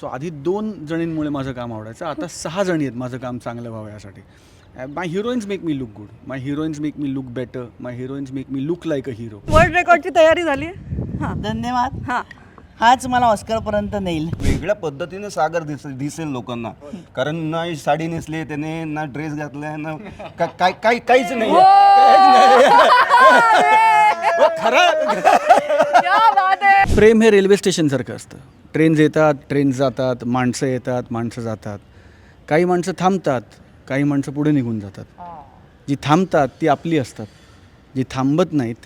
So आधी 2 जणींमुळे माझं काम आवडायचं, आता 6 जणी आहेत माझं काम चांगलं व्हावं यासाठी. My heroines make me look good, my heroines make me look better, my heroines make me look like a hero. World रेकॉर्डची तयारी झाली आहे. हां धन्यवाद. हां हाच मला ऑस्करपर्यंत नेईल. वेगळ्या पद्धतीने सागर दिसेल लोकांना, कारण ना साडी नेसली त्याने, ना ड्रेस घातलाय, ना काहीच नाही. प्रेम हे रेल्वे स्टेशनसारखं असतं. ट्रेन्स येतात, ट्रेन्स जातात, माणसं येतात, माणसं जातात. काही माणसं थांबतात, काही माणसं पुढे निघून जातात. जी थांबतात ती आपली असतात, जी थांबत नाहीत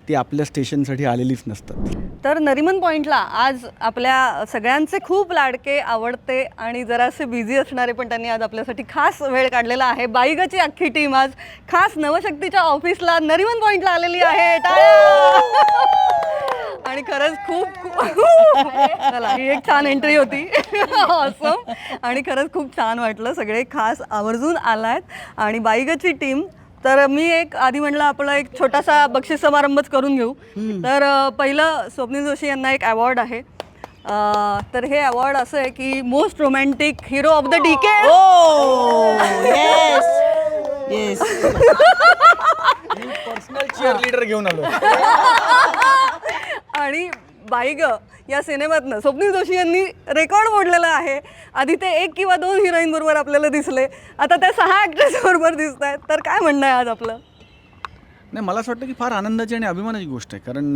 ती आपल्या स्टेशनसाठी आलेलीच नसतात. तर नरिमन पॉईंटला आज आपल्या सगळ्यांचे खूप लाडके, आवडते आणि जरासे बिझी असणारे पण त्यांनी आज आपल्यासाठी खास वेळ काढलेला आहे. बाईगची अख्खी टीम आज खास नवशक्तीच्या ऑफिसला नरिमन पॉईंटला आलेली आहे. टाळ्या! आणि खरंच चला ही एक छान एंट्री होती. ऑसम. आणि खरंच खूप छान वाटलं. सगळे खास आवर्जून आलायत आणि बाईगची टीम. तर मी एक आधी म्हणलं आपला एक छोटासा बक्षीस समारंभच करून घेऊ. तर पहिलं स्वप्नील जोशी यांना एक अवॉर्ड आहे. तर हे अवॉर्ड असं आहे की most romantic hero of the decade. Yes yes. Personal cheerleader घेऊन आलो. आणि बाईग या सिनेमातनं स्वप्नील जोशी यांनी रेकॉर्ड मोडलेला आहे. आधी ते 1 किंवा 2 हिरोईन बरोबर आपल्याला दिसले, आता त्या 6 ॲक्ट्रेस बरोबर दिसत आहेत. तर काय म्हणणं आहे आज आपलं? नाही, मला असं वाटतं की फार आनंदाची आणि अभिमानाची गोष्ट आहे. कारण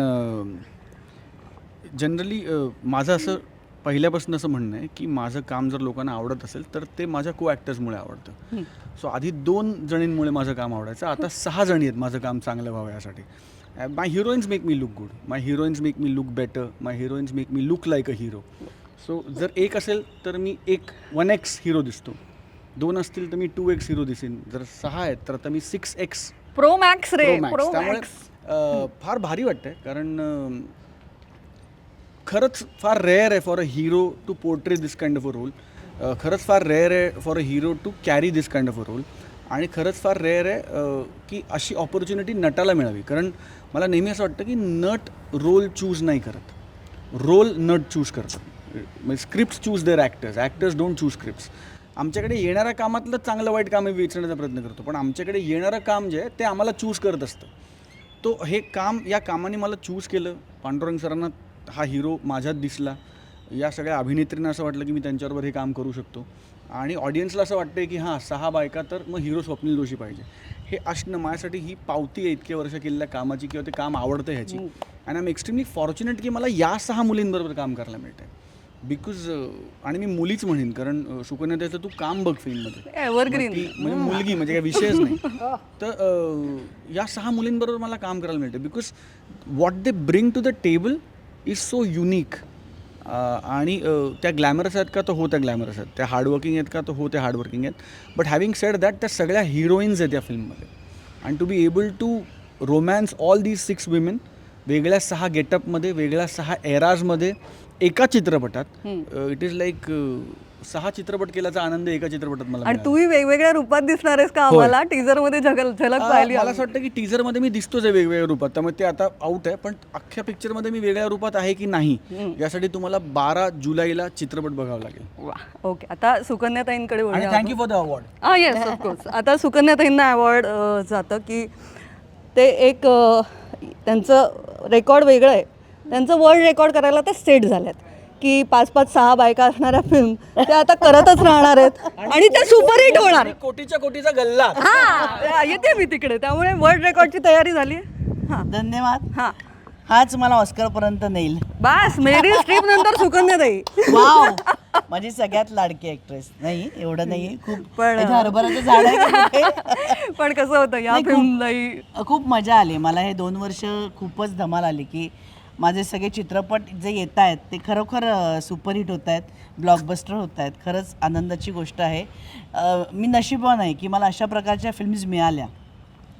जनरली माझं असं पहिल्यापासून असं म्हणणं आहे की माझं काम जर लोकांना आवडत असेल तर ते माझ्या को ॲक्टर्समुळे आवडतं. सो आधी 2 जणींमुळे माझं काम आवडायचं, आता 6 जणी आहेत माझं काम चांगलं व्हावं यासाठी. My heroines make me look good, my heroines make me look better, my heroines make me look like a hero. So जर 1 असेल तर मी 1x हिरो दिसतो, 2 असतील तर मी 2x हिरो दिसेन, जर 6 आहेत तर आता मी 6x प्रो मॅक्स रे. प्रो त्यामुळे फार भारी वाटतंय. कारण खरंच फार रेअर आहे for a hero to portray this kind of a role. खरंच फार रेअर आहे for a hero to carry this kind of a role. आणि खरंच फार रेअर आहे की अशी ऑपॉर्च्युनिटी नटाला मिळावी. कारण मला नेहमी असं वाटतं की नट रोल चूज नाही करत, रोल नट चूज करतात. म्हणजे scripts choose their actors, actors don't choose scripts. आमच्याकडे येणाऱ्या कामातलं चांगलं वाईट काम आम्ही विचारण्याचा प्रयत्न करतो, पण आमच्याकडे येणारं काम जे आहे ते आम्हाला चूज करत असतं. तो हे काम, या कामाने मला चूज केलं. पांडुरंग सरांना हा हिरो माझ्यात दिसला, या सगळ्या अभिनेत्रींना असं वाटलं की मी त्यांच्याबरोबर हे काम करू शकतो, आणि ऑडियन्सला असं वाटतं की हां 6 बायका तर मग हिरो स्वप्नील जोशी पाहिजे. हे असणं माझ्यासाठी ही पावती आहे इतके वर्ष केलेल्या कामाची, किंवा ते काम आवडतं ह्याची. आणि आय एम एक्स्ट्रीमली फॉर्च्युनेट की मला या 6 मुलींबरोबर काम करायला मिळतं आहे. बिकॉज आणि मी मुलीच म्हणेन, कारण सुकन्या त्याचं तू काम बघ फिल्ममध्ये, एव्हरग्रीन म्हणजे मुलगी म्हणजे काही विषयच नाही. तर या 6 मुलींबरोबर मला काम करायला मिळतं because what they bring to the table is so unique. आणि त्या ग्लॅमरस आहेत का, तर हो त्या ग्लॅमरस आहेत. त्या हार्डवर्किंग आहेत का, तर हो त्या हार्डवर्किंग आहेत. बट हॅविंग सेड दॅट त्या सगळ्या हिरोईन्स आहेत या फिल्ममध्ये. And to be able to romance all these 6 women वेगळ्या 6 गेटअपमध्ये, वेगळ्या 6 एराजमध्ये, एका चित्रपटात. इट इज लाईक 6 चित्रपट केल्याचा आनंद एका चित्रपटात मला. आणि तूही वेगवेगळ्या रूपात दिसणार आहेस का आम्हाला? टीजरमध्ये झलक पाहिली. मला असं वाटतं की टीजरमध्ये मी दिसतोच आहे वेगवेगळ्या रूपात, त्यामुळे ते आता आउट आहे. पण अख्ख्या पिक्चरमध्ये मी वेगळ्या रूपात आहे की नाही यासाठी तुम्हाला 12 जुलैला चित्रपट बघावा लागेल. वा, ओके. आता सुकन्याताईंकडे आणि वळूया. Thank you for the award. Yes of course. आता सुकन्याताईंना अवॉर्ड जातं की ते एक त्यांचं रेकॉर्ड वेगळं आहे. त्यांचं वर्ल्ड रेकॉर्ड करायला ते सेट झाल्यात की 5-5, 6 बायका असणाऱ्या फिल्म ते आता करतच राहणार आहेत आणि ते सुपरहिट होणार. कोटीचा गल्ला. हां, येते मी तिकडे. त्यामुळे वर्ल्ड रेकॉर्डची तयारी झाली आहे. हां धन्यवाद. हां हाच मला ऑस्करपर्यंत नेईल. बस मेरी स्ट्रीप नंतर सुकन्याताई. वाव. माझी सगळ्यात लाडकी ॲक्ट्रेस. नाही एवढं नाही, खूप पण हरभराचं झाड आहे का कुठे? पण कसं होतं या नाही, फिल्मलाही खूप मजा आली मला. हे 2 वर्ष खूपच धमाल आली की माझे सगळे चित्रपट जे येत आहेत ते खरोखर सुपरहिट होत आहेत, ब्लॉकबस्टर होत आहेत. खरंच आनंदाची गोष्ट आहे. मी नशीबवान आहे की मला अशा प्रकारच्या फिल्म्स मिळाल्या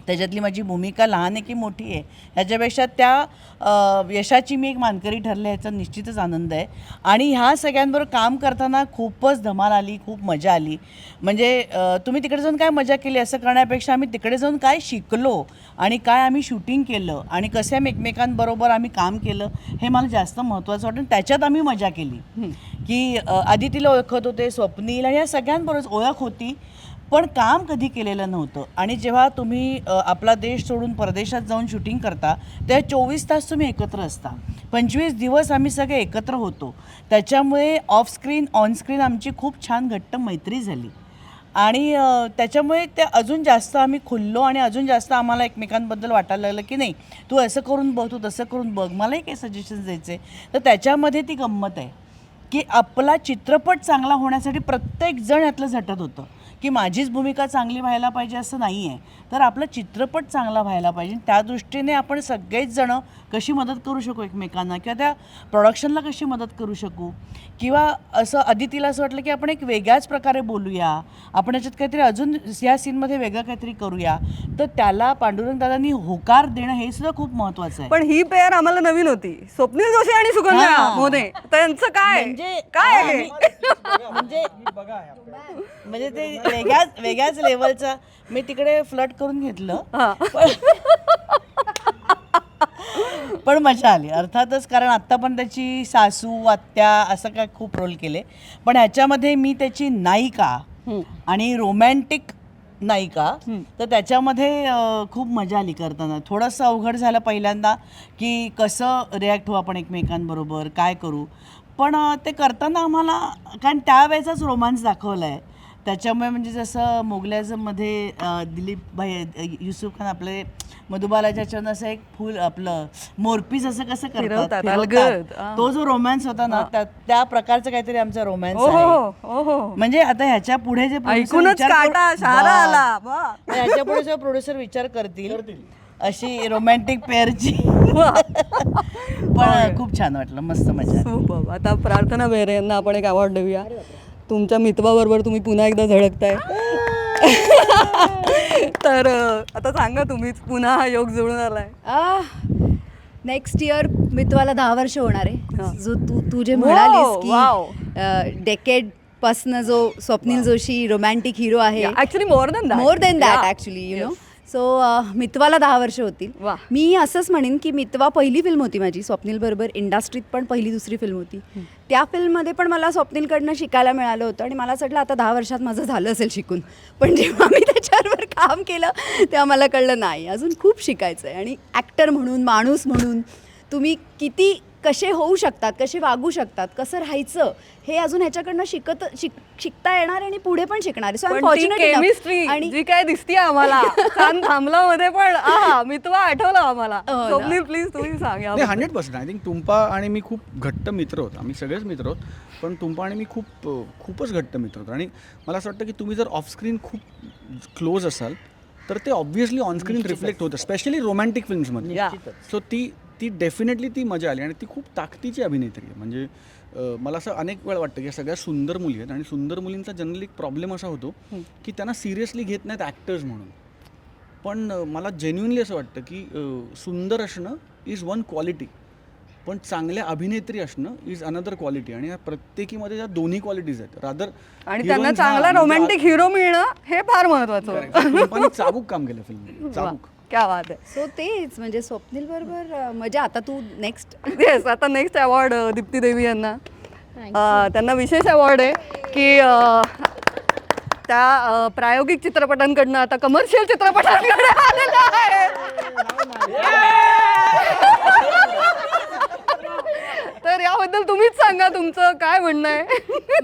त्याच्यातली माझी भूमिका लहान आहे की मोठी आहे ह्याच्यापेक्षा त्या यशाची मी एक मानकरी ठरले ह्याचा निश्चितच आनंद आहे. आणि ह्या सगळ्यांबरोबर काम करताना खूपच धमाल आली, खूप मजा आली. म्हणजे तुम्ही तिकडे जाऊन काय मजा केली असं करण्यापेक्षा आम्ही तिकडे जाऊन काय शिकलो आणि काय आम्ही शूटिंग केलं आणि कसे आम्ही एकमेकांबरोबर आम्ही काम केलं हे मला जास्त महत्त्वाचं वाटतं. त्याच्यात आम्ही मजा केली की आदितीला ओळखत होते, स्वप्नील आणि या सगळ्यांबरोबर ओळख होती पण काम कधी केलेलं नव्हतं. आणि जेव्हा तुम्ही आपला देश सोडून परदेशात जाऊन शूटिंग करता त्या 24 तास तुम्ही एकत्र असता, 25 दिवस आम्ही सगळे एकत्र होतो. त्याच्यामुळे ऑफ स्क्रीन ऑन स्क्रीन आमची खूप छान घट्ट मैत्री झाली आणि त्याच्यामुळे ते अजून जास्त आम्ही खुललो आणि अजून जास्त आम्हाला एकमेकांबद्दल वाटायला लागलं की नाही तू असं करून बघ, तू तसं करून बघ, मलाही काही सजेशन्स द्यायचे. तर त्याच्यामध्ये ती गंमत आहे की आपला चित्रपट चांगला होण्यासाठी प्रत्येकजण यातलं झटत होतं की माझीच भूमिका चांगली व्हायला पाहिजे असं नाही आहे, तर आपला चित्रपट चांगला व्हायला पाहिजे. त्या दृष्टीने आपण सगळेच जणं कशी मदत करू शकू एकमेकांना किंवा त्या प्रोडक्शनला कशी मदत करू शकू किंवा असं आदितीला असं वाटलं की आपण एक वेगळ्याच प्रकारे बोलूया, आपण याच्यात काहीतरी अजून या सीनमध्ये वेगळं काहीतरी करूया, तर त्याला पांडुरंग दादांनी होकार देणं हे सुद्धा खूप महत्त्वाचं आहे. पण ही पेअर आम्हाला नवीन होती, स्वप्नील जोशी आणि सुकन्या हां. मोरे. त्यांचं काय म्हणजे काय आहे? म्हणजे ते वेगळ्याच लेवलचा मी तिकडे फ्लट करून घेतलं पण मजा आली अर्थातच, कारण आत्ता पण त्याची सासू आत्या असं काय खूप रोल केले, पण ह्याच्यामध्ये मी त्याची नायिका आणि रोमॅन्टिक नायिका, तर त्याच्यामध्ये खूप मजा आली करताना. थोडंसं अवघड झालं पहिल्यांदा की कसं रिॲक्ट होऊ आपण एकमेकांबरोबर, काय करू, पण ते करताना आम्हाला कारण त्यावेळेचाच रोमांस दाखवला आहे. त्याच्यामुळे म्हणजे जसं मोगले आझममध्ये दिलीप भाई युसुफ खान आपले मधुबालाच्या ह्याच्यानं असं एक फुल आपलं मोरपीस असं कसं करतात फिरवतात, तो जो रोमॅन्स होता ना त्या प्रकारचं काहीतरी आमचा रोमॅन्स आहे. म्हणजे आता ह्याच्या पुढे जे ऐकूनच काटा शहारा आला. ह्याच्या पुढे जेव्हा प्रोड्युसर विचार करतील अशी रोमॅन्टिक पेअरची पण खूप छान वाटलं, मस्त मजा आली. आता प्रार्थना बेहरे यांना आपण एक अवॉर्ड देऊया. तुमच्या मितवाबरोबर तुम्ही पुन्हा एकदा झळकताय तर आता सांगा तुम्हीच, पुन्हा हा योग जुळून आलाय. नेक्स्ट इयर मितवाला 10 वर्ष होणार आहे. जो तू जे म्हणालीस की डेकेड पासनं जो स्वप्नील जोशी रोमॅन्टिक हिरो आहे, actually more than that actually you know. So मितवाला 10 वर्ष होतील. मी असंच म्हणेन की मितवा पहिली फिल्म होती माझी स्वप्नील बरोबर इंडस्ट्रीत, पण पहिली दुसरी फिल्म होती. त्या फिल्ममध्ये पण मला स्वप्नीलकडनं शिकायला मिळालं होतं आणि मला असं वाटलं आता 10 वर्षात माझं झालं असेल शिकून, पण जेव्हा मी त्याच्यावर काम केलं तेव्हा मला कळलं नाही, अजून खूप शिकायचं आहे. आणि ॲक्टर म्हणून, माणूस म्हणून तुम्ही किती कसे होऊ शकतात, कसे वागू शकतात, कसं राहायचं हे अजून ह्याच्याकडनं शिकता येणार आणि पुढे पण शिकणार. सो केमिस्ट्री आणि जी काय दिसते आम्हाला थांबला मध्ये पण मितवा आठवलं आम्हाला. स्वप्नील प्लीज तुम्ही सांगा. 100% आय थिंक तुंपा आणि मी खूप घट्ट मित्र होतो, आम्ही सगळेच मित्र होत, पण तुंपा आणि मी खूपच घट्ट मित्र होतो. आणि मला असं वाटतं की तुम्ही जर ऑफस्क्रीन खूप क्लोज असाल तर ते ऑब्व्हियसली ऑनस्क्रीन रिफ्लेक्ट होतं, स्पेशली रोमॅन्टिक फिल्म्समध्ये. सो ती डेफिनेटली ती मजा आली आणि ती खूप ताकदीची अभिनेत्री आहे. म्हणजे मला असं अनेक वेळा वाटतं की सगळ्या सुंदर मुली आहेत आणि सुंदर मुलींचा जनरली एक प्रॉब्लेम असा होतो की त्यांना सिरियसली घेत नाहीत ॲक्टर्स म्हणून. पण मला जेन्युइनली असं वाटतं की सुंदर असणं इज वन क्वालिटी, पण चांगल्या अभिनेत्री असणं इज अनदर क्वालिटी. आणि या प्रत्येकीमध्ये या दोन्ही क्वालिटीज आहेत रादर. आणि त्यांना चांगला रोमॅन्टिक हिरो मिळणं हे फार महत्वाचं. चाबूक काम केलं फिल्म, चाबूक. क्या बात आहे. सो तेच म्हणजे स्वप्नील बरोबर मजा. आता तू नेक्स्ट येस, आता नेक्स्ट अवॉर्ड दीप्ती देवी यांना. त्यांना विशेष अवॉर्ड आहे की त्या प्रायोगिक चित्रपटांकडनं आता कमर्शियल चित्रपटांकडे आलेला आहे. तर याबद्दल तुम्हीच सांगा, तुमचं काय म्हणणं आहे.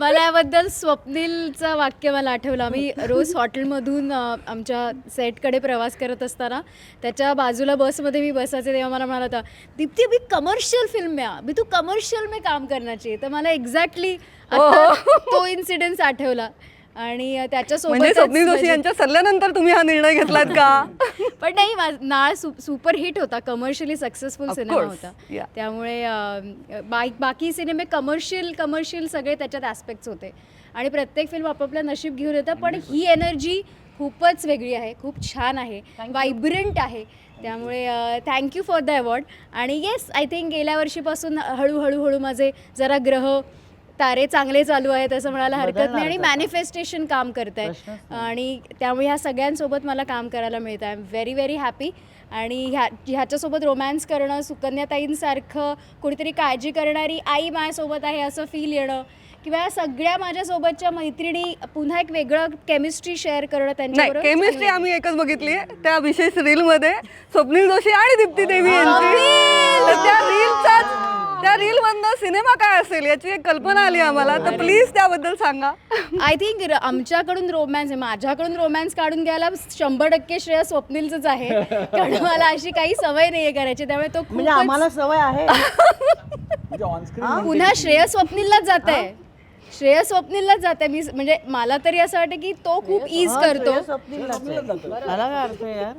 मला याबद्दल स्वप्नीलचं वाक्य मला आठवलं. आम्ही रोज हॉटेलमधून आमच्या सेटकडे प्रवास करत असताना त्याच्या बाजूला बसमध्ये मी बसायचे, तेव्हा मला म्हणाला होता, दीप्ती अभी कमर्शियल फिल्म में अभी तू कमर्शियल में काम करना चाहिए. तर मला एक्झॅक्टली तो इन्सिडेंट आठवला. आणि त्याच्यासोबत म्हणजे स्वप्नील जोशी यांच्या सल्ल्यानंतर तुम्ही हा निर्णय घेतलात का? पण नाही, नाळ सुपर हिट होता, कमर्शियली सक्सेसफुल सिनेमा होता. त्यामुळे बाकी सिनेमे कमर्शियल सगळे त्याच्यात ॲस्पेक्ट्स होते आणि प्रत्येक फिल्म आपापलं नशीब घेऊन येतं. पण ही एनर्जी खूपच वेगळी आहे, खूप छान आहे, वायब्रंट आहे. त्यामुळे थँक्यू फॉर द अवॉर्ड. आणि येस, आय थिंक गेल्या वर्षीपासून हळूहळू माझे जरा ग्रह तारे चांगले चालू आहेत असं म्हणायला हरकत नाही, आणि मॅनिफेस्टेशन काम करत आहे, आणि त्यामुळे ह्या सगळ्यांसोबत मला काम करायला मिळतं. I am very very happy. आणि ह्याच्यासोबत रोमॅन्स करणं, सुकन्याताईंसारखं कुठेतरी काळजी करणारी आई माझ्यासोबत आहे असं फील येणं, किंवा या सगळ्या माझ्यासोबतच्या मैत्रिणी पुन्हा एक वेगळं केमिस्ट्री शेअर करणं नाही, त्यांच्याबरोबर. केमिस्ट्री आम्ही एकच बघितली आहे त्या विशेष रीलमध्ये, स्वप्नील जोशी आणि दीप्ती देवी यांची. तर त्या रील मधनं सिनेमा काय असेल याची एक कल्पना आली आम्हाला, तर प्लीज त्याबद्दल सांगा. आय थिंक आमच्याकडून रोमॅन्स आहे, माझ्याकडून रोमॅन्स काढून घ्यायला 100% श्रेय स्वप्नीलचंच आहे, कारण मला अशी काही सवय नाही आहे करायची. त्यामुळे तो म्हणजे आम्हाला सवय आहे. म्हणजे ऑनस्क्रीन पुन्हा श्रेय स्वप्नीललाच जात आहे, श्रेय स्वप्नीललाच जात आहे. मी म्हणजे मला तरी असं वाटतं की तो खूप ईज करतो. मला काय अर्थ आहे यार,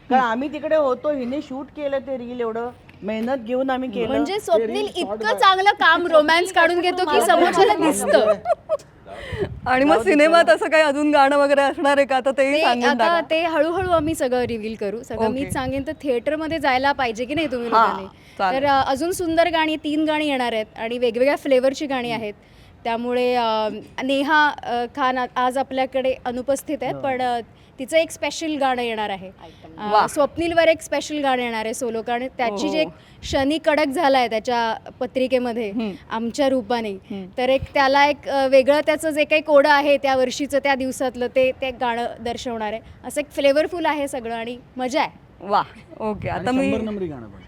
कारण आम्ही तिकडे होतो, हिने शूट केलं ते रील, एवढं मेहनत घेऊन आम्ही केलं. म्हणजे स्वप्नील इतकं चांगलं काम रोमॅन्स काढून घेतो की समोरच्याला दिसतं. आणि मग सिनेमात असं काही अजून गाणं वगैरे असणार आहे का, तर तेही ते सांगून आता टाका. ते हळूहळू आम्ही सगळं रिव्हील करू. सगळं मीच सांगेन. तर थिएटरमध्ये जायला पाहिजे की नाही तुम्ही लोकांनी. चालेल. तर अजून सुंदर गाणी 3 गाणी येणार आहेत, आणि वेगवेगळ्या फ्लेवरची गाणी आहेत. त्यामुळे नेहा खान आज आपल्याकडे अनुपस्थित आहेत, पण तिचं एक स्पेशल गाणं येणार आहे. स्वप्नीलवर एक स्पेशल गाणं येणार आहे सोलो, कारण त्याची जे शनी कडक झाला आहे त्याच्या पत्रिकेमध्ये आमच्या रूपाने, तर एक त्याला एक वेगळं त्याचं जे काही कोडं आहे त्या वर्षीचं त्या दिवसातलं ते गाणं दर्शवणार आहे. असं एक फ्लेवरफुल आहे सगळं, आणि मजा आहे. वा, ओके. आता मी नंबरी गाणं पण.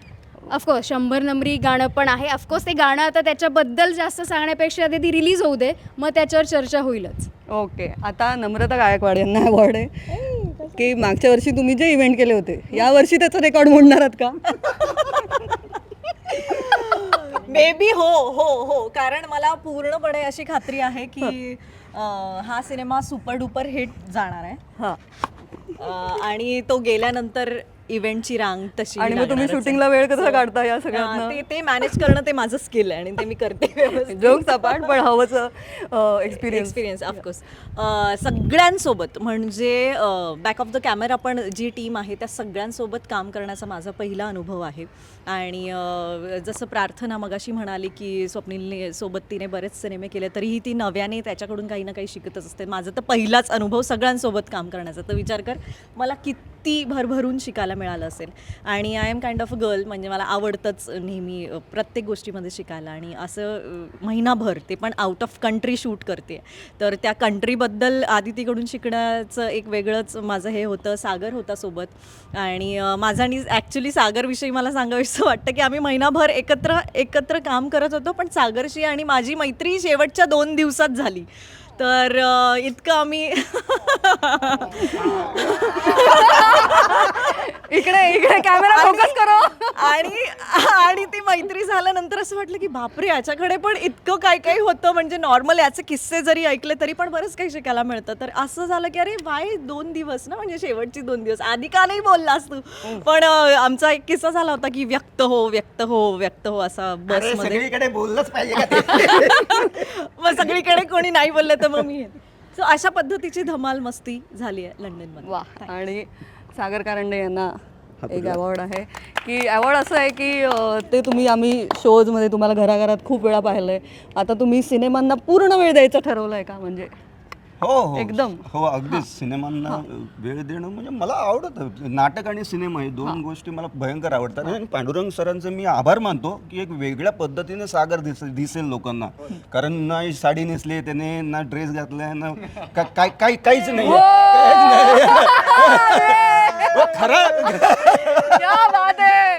ऑफकोर्स 100 नंबरी गाणं पण आहे. ऑफकोर्स ते गाणं आता त्याच्याबद्दल जास्त सांगण्यापेक्षा आधी ती रिलीज होऊ दे, मग त्याच्यावर चर्चा होईलच. ओके. आता नम्रता गायकवाड यांना अवॉर्ड आहे की मागच्या वर्षी तुम्ही जे इव्हेंट केले होते, या वर्षी त्याचं रेकॉर्ड मोडणार आहात का? मे बी हो, कारण मला पूर्णपणे अशी खात्री आहे की हा सिनेमा सुपर डुपर हिट जाणार आहे. हां. आणि तो गेल्यानंतर इव्हेंटची रांग तशी आणि मग तुम्ही लागणारच आहे. शूटिंगला वेळ कसा काढता या हां, सगळ्यात? ते मॅनेज करणं ते माझं स्किल आहे, आणि ते मी करते व्यवस्थित. जोक्स अपार्ट, पण हवंच एक्सपिरियन्स. Experience of course. सगळ्यांसोबत म्हणजे बॅक ऑफ द कॅमेरा पण जी टीम आहे त्या सगळ्यांसोबत काम करण्याचा माझा पहिला अनुभव आहे. आणि जसं प्रार्थना मगाशी म्हणाली की स्वप्नीलने सोबत तिने बरेच सिनेमे केले, तरीही ती नव्याने त्याच्याकडून काही ना काही शिकतच असते. माझा तर पहिलाच अनुभव सगळ्यांसोबत काम करण्याचा, तर विचार कर मला किती भरभरून शिकायला मिळालं असेल. आणि I am kind of a girl, म्हणजे मला आवडतंच नेहमी प्रत्येक गोष्टीमध्ये शिकायला. आणि असं महिनाभर, ते पण आउट ऑफ कंट्री शूट करते, तर त्या कंट्रीबद्दल आदितीकडून शिकण्याचं एक वेगळंच माझं हे होतं. सागर होता सोबत, आणि माझं आणि ॲक्च्युली सागरविषयी मला सांगावंसं वाटतं की आम्ही महिनाभर एकत्र काम करत होतो, पण सागरशी आणि माझी मैत्री शेवटच्या 2 दिवसात झाली. तर इतकं आम्ही इकडे कॅमेरा फोकस करो. आणि ती मैत्री झाल्यानंतर असं वाटलं की बापरे, याच्याकडे पण इतकं काय काय होतं. म्हणजे नॉर्मल याचे किस्से जरी ऐकले तरी पण बरंच काही शिकायला मिळतं. तर असं झालं की अरे वाय 2 दिवस ना, म्हणजे शेवटची 2 दिवस आधी का नाही बोललास तू. पण आमचा एक किस्सा झाला होता की व्यक्त हो असा बसमध्ये. सगळीकडे बोललंच पाहिजे का ते? मग सगळीकडे कोणी नाही बोललं तर मग मी. सो अशा पद्धतीची धमाल मस्ती झाली आहे लंडनमध्ये. वा. आणि सागर कारंडे यांना एक अवॉर्ड आहे की अवॉर्ड असं आहे की ते तुम्ही आम्ही शोजमध्ये तुम्हाला घराघरात खूप वेळा पाहिलं आहे. आता तुम्ही सिनेमांना पूर्ण वेळ द्यायचं ठरवलं आहे का? म्हणजे हो एकदम. हो, अगदीच. सिनेमांना वेळ देणं म्हणजे मला आवडतं. नाटक आणि सिनेमा हे 2 गोष्टी मला भयंकर आवडतात. आणि पांडुरंग सरांचं मी आभार मानतो की एक वेगळ्या पद्धतीने सागर दिसेल लोकांना. कारण ना साडी नेसली त्याने, ना ड्रेस घातलाय, ना काहीच नाही. खरं क्या बात आहे.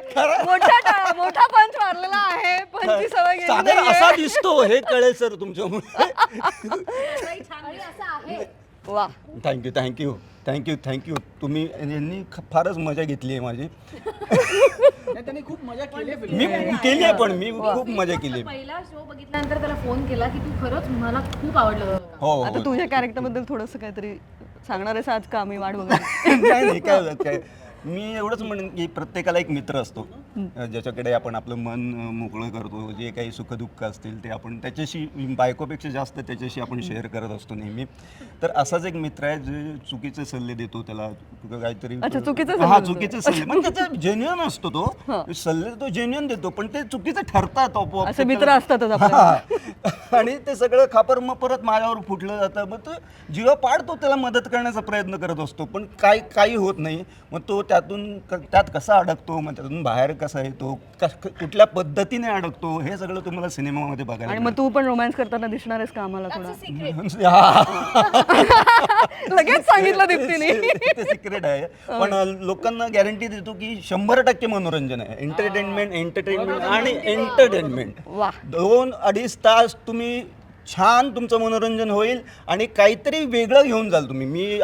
मोठा पंच मारलेला आहे. पंचची सवय गेली सागर नाहीये. असा दिसतो हे कळेल सर तुमच्यामुळे. वा. थँक्यू. तुम्ही यांनी फारच मजा घेतली आहे माझी. त्यांनी खूप मजा केली. मी केली आहे, पण मी खूप मजा केली. पहिला शो बघितल्यानंतर त्याला फोन केला की तू खरंच मला खूप आवडलं. हो. आता तुझ्या कॅरेक्टरबद्दल थोडंसं काहीतरी सांगणार आहेस आज का? आम्ही वाट बघू. नाही काय मी एवढंच म्हणेन की प्रत्येकाला एक मित्र असतो, ज्याच्याकडे आपण आपलं मन मोकळं करतो, जे काही सुखदुःख असतील ते आपण त्याच्याशी, बायकोपेक्षा जास्त त्याच्याशी आपण शेअर करत असतो नेहमी. तर असाच एक मित्र आहे जे चुकीचे सल्ले देतो त्याला काहीतरी. अच्छा, चुकीचे हा, चुकीचे सल्ले म्हणजे त्याचा जेन्युअन असतो तो सल्ले, तो जेन्युअन देतो, पण ते चुकीचे ठरतात आपोआप. असे मित्र असतातच आपल्याला. आणि ते सगळं खापर मग परत माझ्यावर फुटलं जातं. मग तो जीवा पाडतो, त्याला मदत करण्याचा प्रयत्न करत असतो, पण काही होत नाही. मग तो त्यात कसा अडकतो, मग त्यातून बाहेर कसा येतो, कुठल्या पद्धतीने अडकतो, हे सगळं तुम्हाला सिनेमामध्ये बघायला आणि मग तू पण रोमॅन्स करताना दिसणार आहेस का आम्हाला थोडा? मिळेल. लगेच सांगितलं दीप्तीने. ते सिक्रेट आहे, पण लोकांना गॅरंटी देतो की 100% मनोरंजन आहे. एंटरटेनमेंट आणि एंटरटेनमेंट. वा. 2-2.5 तास तुम्ही छान तुमचं मनोरंजन होईल आणि काहीतरी वेगळं घेऊन जाल तुम्ही. मी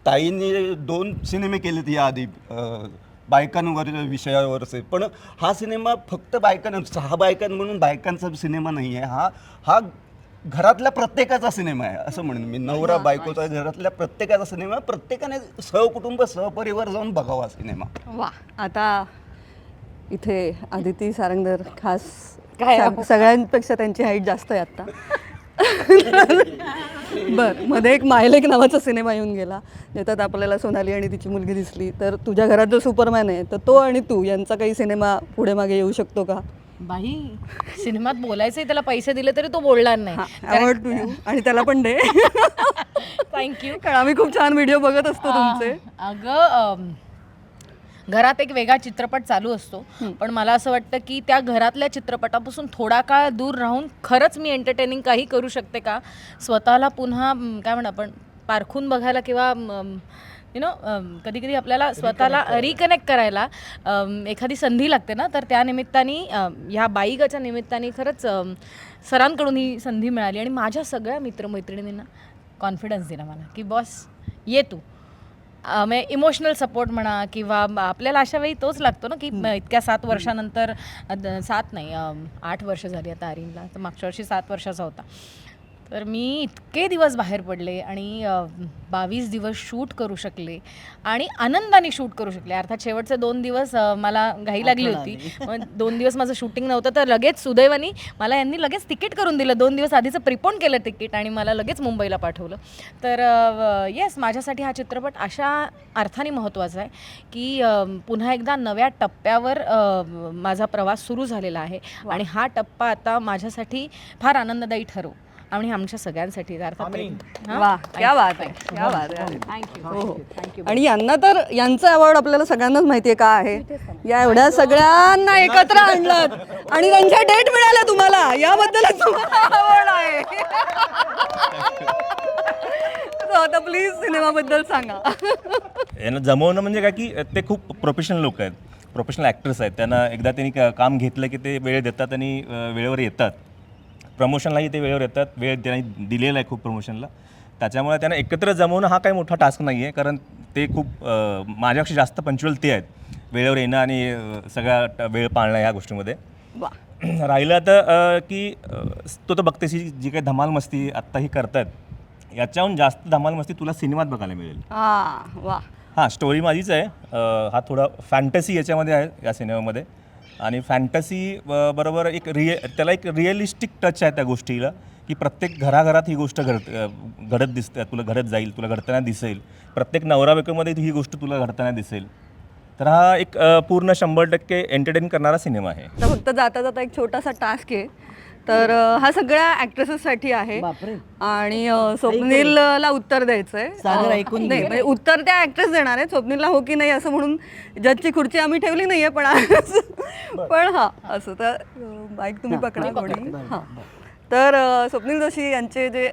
ताईंनी 2 सिनेमे केलेत याआधी बायकांवर विषयावरचे, पण हा सिनेमा फक्त 6 बायकां म्हणून बायकांचा सिनेमा नाही आहे. हा घरातल्या प्रत्येकाचा सिनेमा आहे असं म्हणेन मी. नवरा बायकोचा, घरातल्या प्रत्येकाचा सिनेमा, प्रत्येकाने सहकुटुंब सहपरिवार जाऊन बघावा सिनेमा. वा. आता इथे आदिती सारंगधर खास सगळ्यांपेक्षा त्यांची हाईट जास्त आहे आता. बरं, मध्ये एक मायलेक नावाचा सिनेमा येऊन गेला, ज्याच्यात आपल्याला सोनाली आणि तिची मुलगी दिसली. तर तुझ्या घरात जो सुपरमॅन आहे, तर तो आणि तू यांचा काही सिनेमा पुढे मागे येऊ शकतो का? बाई, सिनेमात बोलायचंय, त्याला पैसे दिले तरी तो बोलणार नाही. Award to you. आणि त्याला पण दे. थँक्यू. कारण आम्ही खूप छान व्हिडिओ बघत असतो तुमचे. अगं, घरात एक वेगळा चित्रपट चालू असतो, पण मला असं वाटतं की त्या घरातल्या चित्रपटापासून थोडा काळ दूर राहून खरंच मी एंटरटेनिंग काही करू शकते का, स्वतःला पुन्हा काय म्हणा आपण पारखून बघायला, किंवा कधी कधी आपल्याला स्वतःला रिकनेक्ट करायला एखादी संधी लागते ना. तर त्या निमित्ताने, ह्या बाईगाच्या निमित्ताने खरंच सरांकडून ही संधी मिळाली आणि माझ्या सगळ्या मित्रमैत्रिणींना कॉन्फिडन्स दिला मला की बॉस ये तू. इमोशनल सपोर्ट म्हणा, किंवा आपल्याला अशा वेळी तोच लागतो ना की इतक्या 7 वर्षानंतर, 7 नाही 8 वर्ष झाली आता आर्यनला, तर मागच्या वर्षी 7 वर्षाचा होता. तर मी इतके दिवस बाहेर पडले आणि 22 दिवस शूट करू शकले आणि आनंदाने शूट करू शकले. अर्थात शेवटचे 2 दिवस मला घाई लागली होती. मग 2 दिवस माझं शूटिंग नव्हतं, तर लगेच सुदैवानी मला यांनी लगेच तिकीट करून दिलं. 2 दिवस आधीचं प्रिपोन केलं तिकीट आणि मला लगेच मुंबईला पाठवलं. तर येस, माझ्यासाठी हा चित्रपट अशा अर्थाने महत्त्वाचा आहे की पुन्हा एकदा नव्या टप्प्यावर माझा प्रवास सुरू झालेला आहे आणि हा टप्पा आता माझ्यासाठी फार आनंददायी ठरो आणि आमच्या सगळ्यांसाठी. वा, क्या बात आहे, क्या बात आहे. थँक्यू. आणि यांना तर, यांचं अवॉर्ड आपल्याला सगळ्यांनाच माहिती आहे का आहे. या एवढ्या सगळ्यांना एकत्र आणलं आणि त्यांच्या डेट मिळाल्या तुम्हाला, याबद्दलच तुम्हाला अवॉर्ड आहे. आता प्लीज सिनेमाबद्दल सांगा. यांना जमवणं म्हणजे काय की ते खूप प्रोफेशनल लोक आहेत, प्रोफेशनल ॲक्टर्स आहेत. त्यांना एकदा त्यांनी काम घेतलं की ते वेळ देतात आणि वेळेवर येतात. प्रमोशनलाही ते वेळेवर येतात, वेळ त्यांनी दिलेला आहे खूप प्रमोशनला. त्याच्यामुळे त्यांना एकत्र जमवणं हा काही मोठा टास्क नाही आहे, कारण ते खूप माझ्यापेक्षा जास्त पंच्युअल ते आहेत, वेळेवर येणं आणि सगळ्या वेळ पाळणं ह्या गोष्टीमध्ये. राहिलं आता की तो तर बघतेस जी काही धमाल मस्ती आत्ताही करतात, याच्याहून जास्त धमाल मस्ती तुला सिनेमात बघायला मिळेल. वा. हां, स्टोरी माझीच आहे. हा थोडा फॅन्टसी याच्यामध्ये आहे या सिनेमामध्ये, आणि फॅन्टसी बरोबर त्याला एक रिअलिस्टिक टच आहे त्या गोष्टीला, की प्रत्येक घराघरात ही गोष्ट घडत दिसते, तुला घडत जाईल, तुला घडताना दिसेल. प्रत्येक नवरा बायकोमध्ये ही गोष्ट तुला घडताना दिसेल. तर हा एक पूर्ण 100% एंटरटेन करणारा सिनेमा आहे. तर फक्त जाता जाता एक छोटासा टास्क आहे. तर हा सगळ्या ॲक्ट्रेसेससाठी आहे आणि स्वप्नीलला उत्तर द्यायचं आहे. नाही, म्हणजे उत्तर त्या ॲक्ट्रेस देणार आहे, स्वप्नीलला हो की नाही असं म्हणून जजची खुर्ची आम्ही ठेवली नाही आहे. पण हां, असं तर बाईक तुम्ही पकडा कोणी. हां, तर स्वप्नील जोशी यांचे जे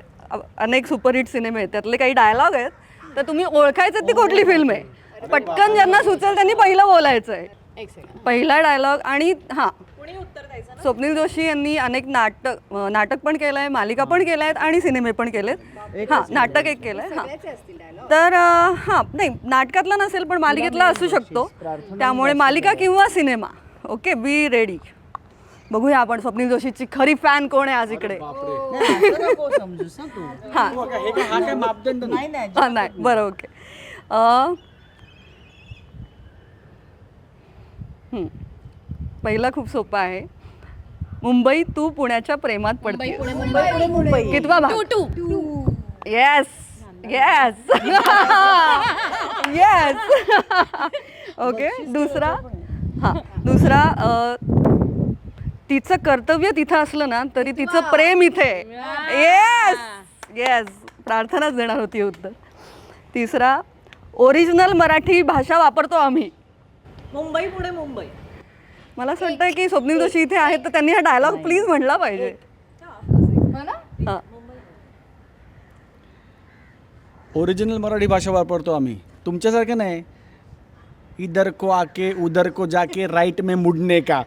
अनेक सुपरहिट सिनेमे आहेत त्यातले काही डायलॉग आहेत, तर तुम्ही ओळखायचं ती कुठली फिल्म आहे. पटकन ज्यांना सुचेल त्यांनी पहिलं बोलायचं आहे, पहिला डायलॉग. आणि हां, स्वप्नील जोशी यांनी अनेक नाटक पण केलं आहे, मालिका पण केल्या आहेत आणि सिनेमे पण केलेत. हां, नाटक एक केलं आहे. हां, तर हां, नाही नाटकातला नसेल पण मालिकेतला असू शकतो, त्यामुळे मालिका किंवा सिनेमा. Okay, be ready. बघूया आपण स्वप्नील जोशीची खरी फॅन कोण आहे आज इकडे. हां, नाही, बरं, ओके. पहिला खूप सोपा आहे. मुंबई तू पुण्याच्या प्रेमात पडते. कितवा भाग? Yes yes yes. ओके. दुसरा तिचं कर्तव्य तिथं असलं ना तरी तिचं प्रेम इथे. Yes yes. प्रार्थनाच देणार होती उत्तर. तिसरा, ओरिजिनल मराठी भाषा वापरतो आम्ही. मुंबई पुणे मुंबई. मला असं वाटतं की स्वप्नील जोशी इथे आहेत तर त्यांनी हा डायलॉग प्लीज म्हणला पाहिजे. हां. ओरिजिनल मराठी भाषा वापरतो आम्ही, तुमच्यासारखं नाही. इधर को आके उधर को जाके राईट में मुडने का.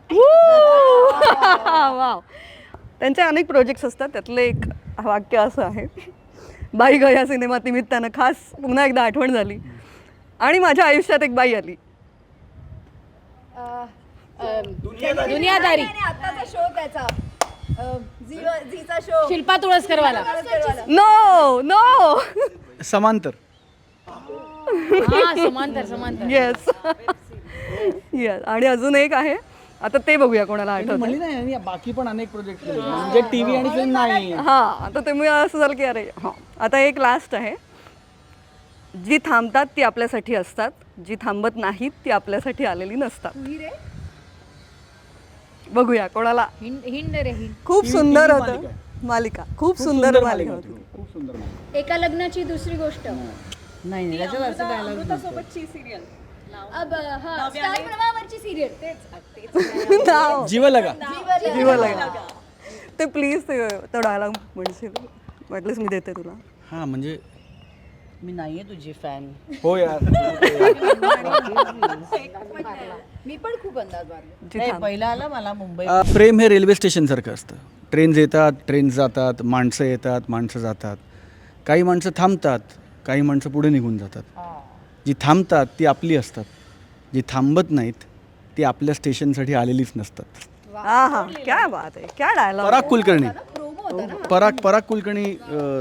वाव. त्यांचे अनेक प्रोजेक्ट्स असतात, त्यातलं एक वाक्य असं आहे, बाई ग या सिनेमात निमित्तानं खास पुन्हा एकदा आठवण झाली आणि माझ्या आयुष्यात एक बाई आली. दुनियादारी. आताचा शो त्याचा झीचा शो शिल्पा तुळसकरवाला. No no. Samantar. Samantar. Yes yes. आणि अजून एक आहे, आता ते बघूया कोणाला आठवतं. म्हणली नाही, बाकी पण अनेक प्रोजेक्ट म्हणजे टीव्ही आणि फिल्म नाही. हां. आता ते मी असं झालं की अरे हां. आता एक लास्ट आहे, जी थांबतात ती आपल्यासाठी असतात, जी थांबत नाहीत ती आपल्यासाठी आलेली नसतात. बघूया कोणाला. हिंड रे हिंड. खूप सुंदर होतं मालिका, खूप सुंदर मालिका होती. खूप सुंदर मालिका. एका लग्नाची दुसरी गोष्ट. नाही त्याच्यात असं डायलॉग स्टार प्रवाहावरची सिरियल. नाव. जीव लगा. जीव लगा. ते प्लीज तो डायलॉग म्हणशील, वाटलंच मी देते तुला. हां म्हणजे मी नाहीये तुझी फॅन. हो यार. मी पण खूप अंदाज मारले. जी थांब. पहिला आला मला मुंबई. प्रेम हे रेल्वे स्टेशनसारखं असतं. ट्रेन्स येतात, ट्रेन्स जातात, माणसं येतात, माणसं जातात. काही माणसं थांबतात, काही माणसं पुढे निघून जातात. जी थांबतात ती आपली असतात, जी थांबत नाहीत ती आपल्या स्टेशनसाठी आलेलीच नसतात. हा हा. क्या बात आहे, क्या dialogue. Parag Kulkarni. Parag Kulkarni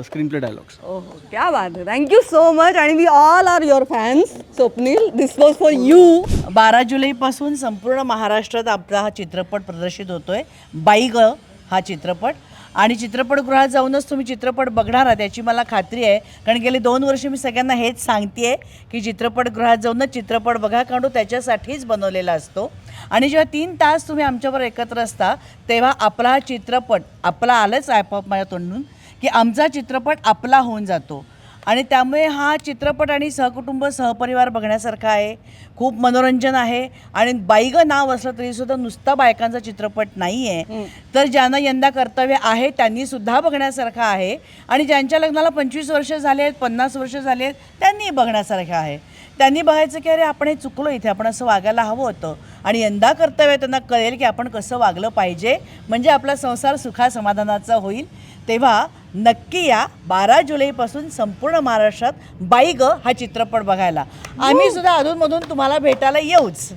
screenplay dialogues. ओहो, क्या बात आहे. Thank you so much. आणि we all are your fans. Swapnil, this was for you. 12 जुलैपासून संपूर्ण महाराष्ट्रात आपला हा चित्रपट प्रदर्शित होतोय, बाई ग हा चित्रपट. आणि चित्रपटगृहात जाऊनच तुम्ही चित्रपट बघणार आहात याची मला खात्री आहे, कारण गेली 2 वर्ष मी सगळ्यांना हेच सांगते आहे की चित्रपटगृहात जाऊनच चित्रपट बघा, कारण तो त्याच्यासाठीच बनवलेला असतो. आणि जेव्हा 3 तास तुम्ही आमच्याबरोबर एकत्र असता तेव्हा आपला हा चित्रपट, आपला आलंच आपोआप माझ्या तोंडून की आमचा चित्रपट आपला होऊन जातो. आणि त्यामुळे हा चित्रपट आणि सहकुटुंब सहपरिवार बघण्यासारखा आहे, खूप मनोरंजन आहे. आणि बाईग नाव असलं तरीसुद्धा नुसता बायकांचा चित्रपट नाही आहे, तर ज्यांना यंदा कर्तव्य आहे त्यांनीसुद्धा बघण्यासारखा आहे. आणि ज्यांच्या लग्नाला 25 वर्ष झाले आहेत, 50 वर्ष झाले आहेत, त्यांनी बघण्यासारखं आहे. त्यांनी बघायचं की अरे आपण हे चुकलो, इथे आपण असं वागायला हवं होतं. आणि यंदा कर्तव्य त्यांना कळेल की आपण कसं वागलं पाहिजे, म्हणजे आपला संसार सुखा समाधानाचा होईल. तेव्हा नक्की या 12 जुलैपासून संपूर्ण महाराष्ट्रात बाई ग हा चित्रपट बघायला. आम्ही सुद्धा अधूनमधून तुम्हाला भेटायला येऊच.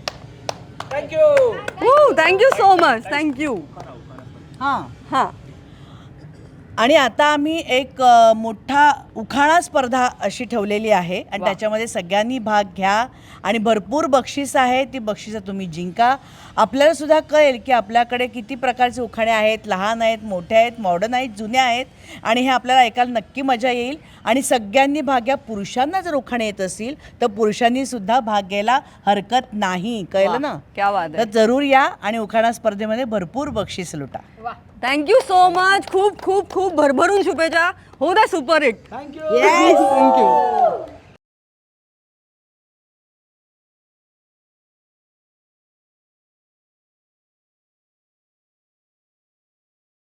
Thank you so much. थँक्यू. हां हां. आणि आता आम्ही एक मोठा उखाणा स्पर्धा अशी ठेवलेली आहे आणि त्याच्यामध्ये सगळ्यांनी भाग घ्या आणि भरपूर बक्षीस आहे, ती बक्षिसं तुम्ही जिंका. आपल्याला सुद्धा कळेल की आपल्याकडे किती प्रकारचे उखाणे आहेत, लहान आहेत, मोठे आहेत, मॉडर्न आहेत, जुने आहेत. आणि हे आपल्याला ऐकायला नक्की मजा येईल. आणि सगळ्यांनी भाग घ्या. पुरुषांना जर उखाणे येत असतील तर पुरुषांनी सुद्धा भाग घ्यायला हरकत नाही, कळलं ना. क्या बात आहे. तर जरूर या आणि उखाणा स्पर्धेमध्ये भरपूर बक्षीस लुटा. Thank you so much. खूप खूप खूप भरभरून शुभेच्छा. हो द्या सुपर हिट. थँक्यू. थँक्यू.